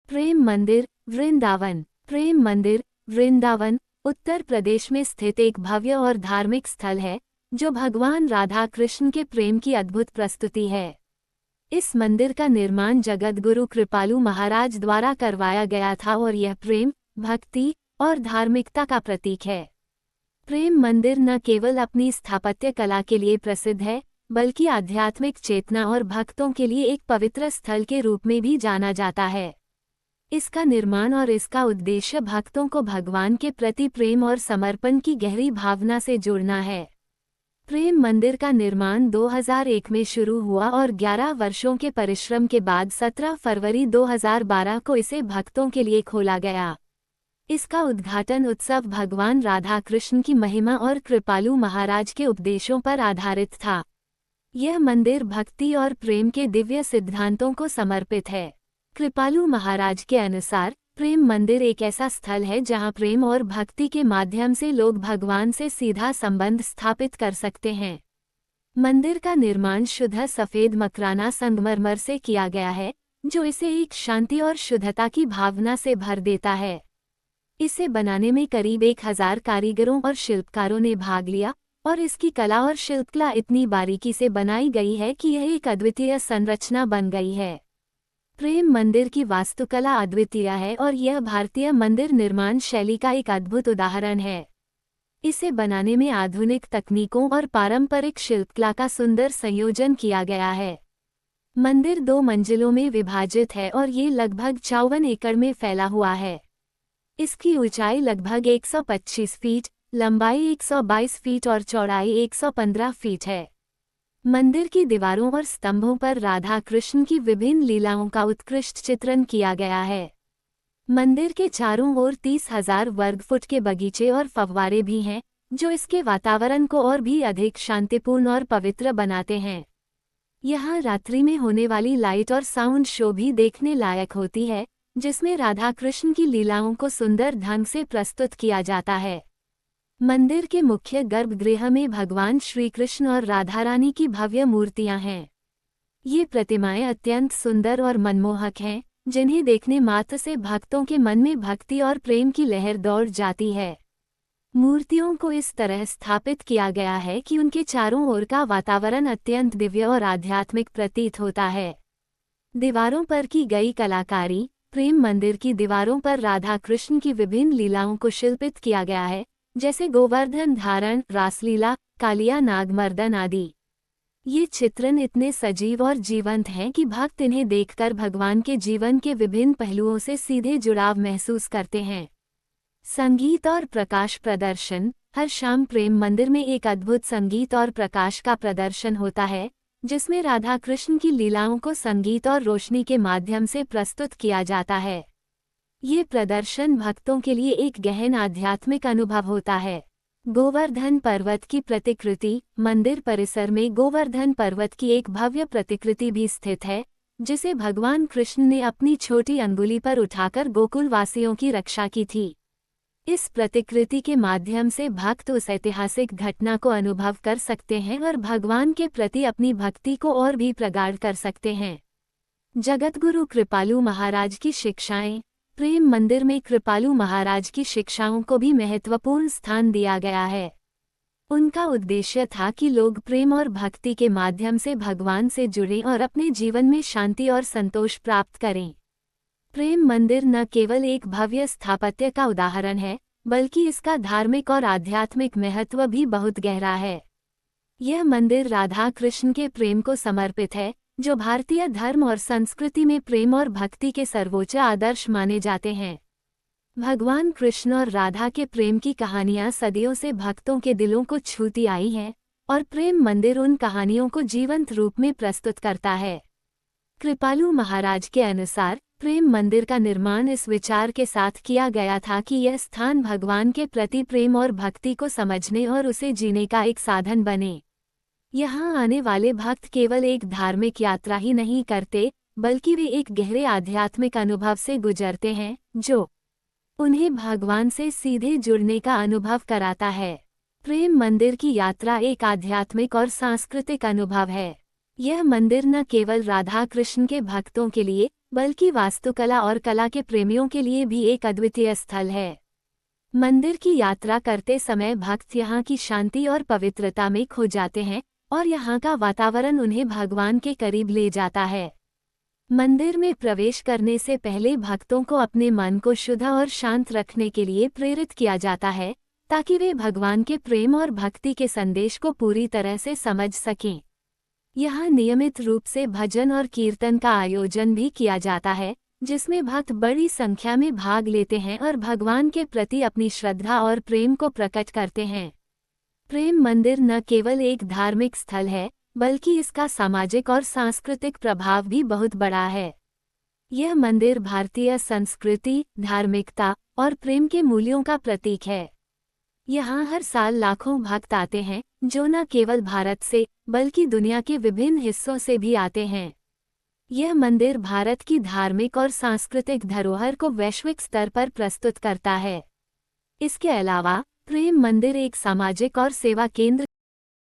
प्रेम मंदिर वृंदावन। प्रेम मंदिर वृंदावन उत्तर प्रदेश में स्थित एक भव्य और धार्मिक स्थल है जो भगवान राधा कृष्ण के प्रेम की अद्भुत प्रस्तुति है। इस मंदिर का निर्माण जगतगुरु कृपालु महाराज द्वारा करवाया गया था और यह प्रेम, भक्ति और धार्मिकता का प्रतीक है। प्रेम मंदिर न केवल अपनी स्थापत्य कला के लिए प्रसिद्ध है, बल्कि आध्यात्मिक चेतना और भक्तों के लिए एक पवित्र स्थल के रूप में भी जाना जाता है। इसका निर्माण और इसका उद्देश्य भक्तों को भगवान के प्रति प्रेम और समर्पण की गहरी भावना से जोड़ना है। प्रेम मंदिर का निर्माण 2001 में शुरू हुआ और 11 वर्षों के परिश्रम के बाद 17 फरवरी 2012 को इसे भक्तों के लिए खोला गया। इसका उद्घाटन उत्सव भगवान राधा कृष्ण की महिमा और कृपालु महाराज के उपदेशों पर आधारित था। यह मंदिर भक्ति और प्रेम के दिव्य सिद्धांतों को समर्पित है। कृपालु महाराज के अनुसार प्रेम मंदिर एक ऐसा स्थल है जहां प्रेम और भक्ति के माध्यम से लोग भगवान से सीधा संबंध स्थापित कर सकते हैं। मंदिर का निर्माण शुद्ध सफेद मकराना संगमरमर से किया गया है, जो इसे एक शांति और शुद्धता की भावना से भर देता है। इसे बनाने में करीब 1000 कारीगरों और शिल्पकारों ने भाग लिया और इसकी कला और शिल्पकला इतनी बारीकी से बनाई गई है कि यह एक अद्वितीय संरचना बन गई है। प्रेम मंदिर की वास्तुकला अद्वितीय है और यह भारतीय मंदिर निर्माण शैली का एक अद्भुत उदाहरण है। इसे बनाने में आधुनिक तकनीकों और पारंपरिक शिल्पकला का सुंदर संयोजन किया गया है। मंदिर 2 मंजिलों में विभाजित है और ये लगभग 54 एकड़ में फैला हुआ है। इसकी ऊंचाई लगभग 125 फीट, लंबाई 122 फीट और चौड़ाई 115 फीट है। मंदिर की दीवारों और स्तंभों पर राधा कृष्ण की विभिन्न लीलाओं का उत्कृष्ट चित्रण किया गया है। मंदिर के चारों ओर 30,000 वर्ग फुट के बगीचे और फव्वारे भी हैं, जो इसके वातावरण को और भी अधिक शांतिपूर्ण और पवित्र बनाते हैं। यहाँ रात्रि में होने वाली लाइट और साउंड शो भी देखने लायक होती है, जिसमें राधा कृष्ण की लीलाओं को सुंदर ढंग से प्रस्तुत किया जाता है। मंदिर के मुख्य गर्भगृह में भगवान श्री कृष्ण और राधा रानी की भव्य मूर्तियां हैं। ये प्रतिमाएं अत्यंत सुंदर और मनमोहक हैं, जिन्हें देखने मात्र से भक्तों के मन में भक्ति और प्रेम की लहर दौड़ जाती है। मूर्तियों को इस तरह स्थापित किया गया है कि उनके चारों ओर का वातावरण अत्यंत दिव्य और आध्यात्मिक प्रतीत होता है। दीवारों पर की गई कलाकारी। प्रेम मंदिर की दीवारों पर राधा कृष्ण की विभिन्न लीलाओं को शिल्पित किया गया है, जैसे गोवर्धन धारण, रासलीला, कालिया नागमर्दन आदि। ये चित्रण इतने सजीव और जीवंत हैं कि भक्त इन्हें देखकर भगवान के जीवन के विभिन्न पहलुओं से सीधे जुड़ाव महसूस करते हैं। संगीत और प्रकाश प्रदर्शन। हर शाम प्रेम मंदिर में एक अद्भुत संगीत और प्रकाश का प्रदर्शन होता है, जिसमें राधा कृष्ण की लीलाओं को संगीत और रोशनी के माध्यम से प्रस्तुत किया जाता है। ये प्रदर्शन भक्तों के लिए एक गहन आध्यात्मिक अनुभव होता है। गोवर्धन पर्वत की प्रतिकृति। मंदिर परिसर में गोवर्धन पर्वत की एक भव्य प्रतिकृति भी स्थित है, जिसे भगवान कृष्ण ने अपनी छोटी अंगुली पर उठाकर गोकुल वासियों की रक्षा की थी। इस प्रतिकृति के माध्यम से भक्त उस ऐतिहासिक घटना को अनुभव कर सकते हैं और भगवान के प्रति अपनी भक्ति को और भी प्रगाढ़ कर सकते हैं। जगतगुरु कृपालु महाराज की शिक्षाएं। प्रेम मंदिर में कृपालु महाराज की शिक्षाओं को भी महत्वपूर्ण स्थान दिया गया है। उनका उद्देश्य था कि लोग प्रेम और भक्ति के माध्यम से भगवान से जुड़ें और अपने जीवन में शांति और संतोष प्राप्त करें। प्रेम मंदिर न केवल एक भव्य स्थापत्य का उदाहरण है, बल्कि इसका धार्मिक और आध्यात्मिक महत्व भी बहुत गहरा है। यह मंदिर राधा कृष्ण के प्रेम को समर्पित है, जो भारतीय धर्म और संस्कृति में प्रेम और भक्ति के सर्वोच्च आदर्श माने जाते हैं। भगवान कृष्ण और राधा के प्रेम की कहानियां सदियों से भक्तों के दिलों को छूती आई हैं, और प्रेम मंदिर उन कहानियों को जीवंत रूप में प्रस्तुत करता है। कृपालु महाराज के अनुसार प्रेम मंदिर का निर्माण इस विचार के साथ किया गया था कि यह स्थान भगवान के प्रति प्रेम और भक्ति को समझने और उसे जीने का एक साधन बने। यहाँ आने वाले भक्त केवल एक धार्मिक यात्रा ही नहीं करते, बल्कि वे एक गहरे आध्यात्मिक अनुभव से गुजरते हैं, जो उन्हें भगवान से सीधे जुड़ने का अनुभव कराता है। प्रेम मंदिर की यात्रा एक आध्यात्मिक और सांस्कृतिक अनुभव है। यह मंदिर न केवल राधा कृष्ण के भक्तों के लिए बल्कि वास्तुकला और कला के प्रेमियों के लिए भी एक अद्वितीय स्थल है। मंदिर की यात्रा करते समय भक्त यहाँ की शांति और पवित्रता में खो जाते हैं और यहाँ का वातावरण उन्हें भगवान के करीब ले जाता है। मंदिर में प्रवेश करने से पहले भक्तों को अपने मन को शुद्ध और शांत रखने के लिए प्रेरित किया जाता है, ताकि वे भगवान के प्रेम और भक्ति के संदेश को पूरी तरह से समझ सकें। यहाँ नियमित रूप से भजन और कीर्तन का आयोजन भी किया जाता है, जिसमें भक्त बड़ी संख्या में भाग लेते हैं और भगवान के प्रति अपनी श्रद्धा और प्रेम को प्रकट करते हैं। प्रेम मंदिर न केवल एक धार्मिक स्थल है, बल्कि इसका सामाजिक और सांस्कृतिक प्रभाव भी बहुत बड़ा है। यह मंदिर भारतीय संस्कृति, धार्मिकता और प्रेम के मूल्यों का प्रतीक है। यहाँ हर साल लाखों भक्त आते हैं, जो न केवल भारत से बल्कि दुनिया के विभिन्न हिस्सों से भी आते हैं। यह मंदिर भारत की धार्मिक और सांस्कृतिक धरोहर को वैश्विक स्तर पर प्रस्तुत करता है। इसके अलावा प्रेम मंदिर एक सामाजिक और सेवा केंद्र